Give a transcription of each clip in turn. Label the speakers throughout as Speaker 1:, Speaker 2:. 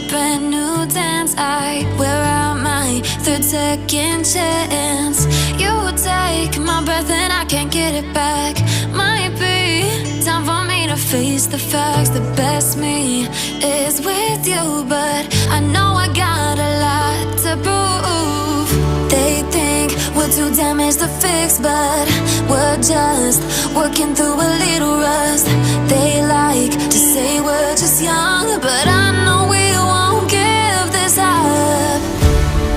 Speaker 1: brand new dance. I wear out my third second chance. You take my breath and I can't get it back. Might be time for me to face the facts. The best me is with you, but I know I got a lot to prove. They think we're too damaged to fix, but we're just working through a little rust. They like to say we're just young, but I know we won't give this up.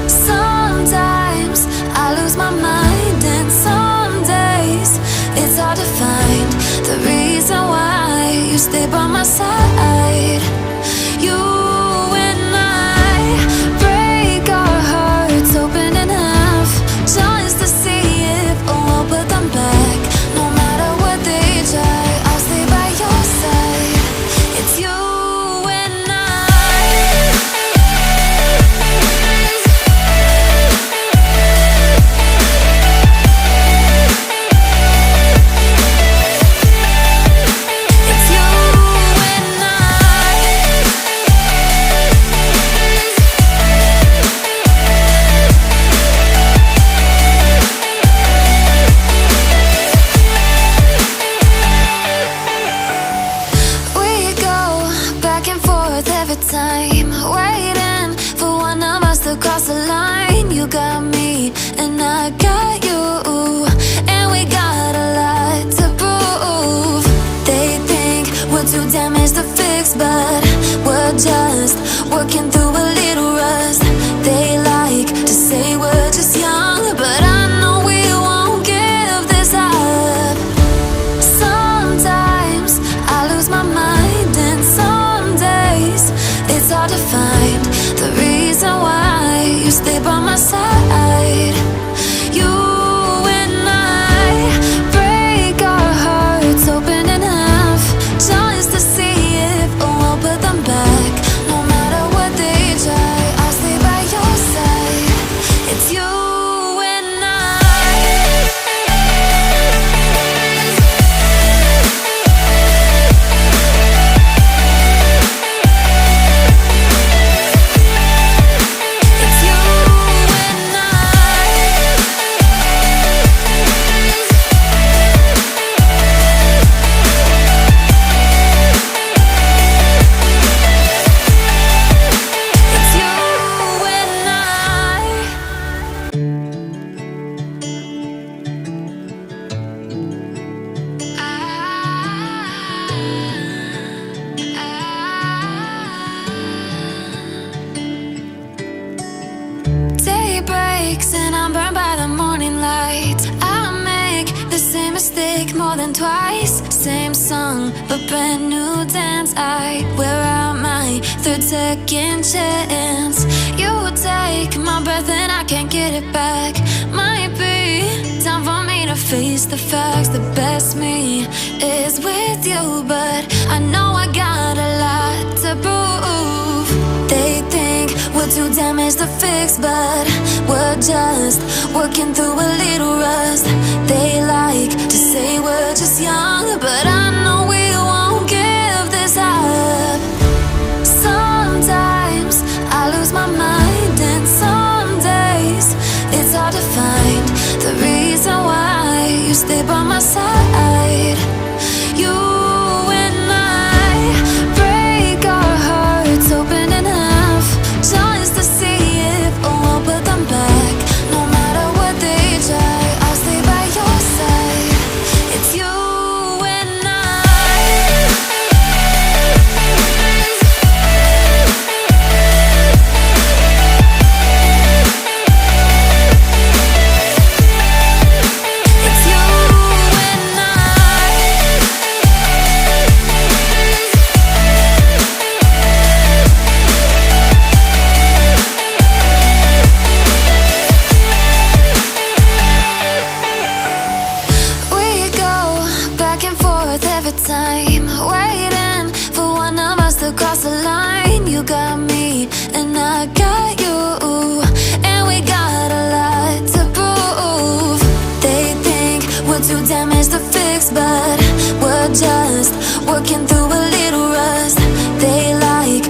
Speaker 1: Sometimes I lose my mind, and some days it's hard to find the reason why you stay by my side. You and I break our hearts open in half, just to see if we'll put them back. No matter what they try, I'll stay by your side. It's you and I. It's you and I. We go back and forth every time, waiting for one of us to cross the line. You got me and I got you, and we got a lot to prove. They think we're too damaged to fix, but we're just working through a little rust. They like to say we're just young, but I know we won't give this up. Sometimes I lose my mind, and some days it's hard to find the reason why you stay by my side. You and I break our hearts open in half, just to see if we'll put them back. No matter what they try, I'll stay by your side. It's you and I. It's you and I. It's you and Day breaks and I'm burned by the morning light. I make the same mistake more than twice. Same song, but brand new dance. I wear out my third second chance. You take my breath and I can't get it back. Might be time for me to face the facts. The best me is with you, but I know I got a lot to prove. They think we're too damaged to fix, but we're just working through a little rust. They like to say we're just young, but I know we won't give this up. Sometimes I lose my mind, and some days it's hard to find the reason why you stay by my side. You and I break our hearts open in half, just to see if we'll put them back. No matter what they try, I'll stay by your side. It's you and I. It's you and I. We go back and forth every time, waiting for one of us to cross the line. You got me and I got you, and we got a lot to prove. They think we're too damaged to fix, but we're just working through a little rust. They like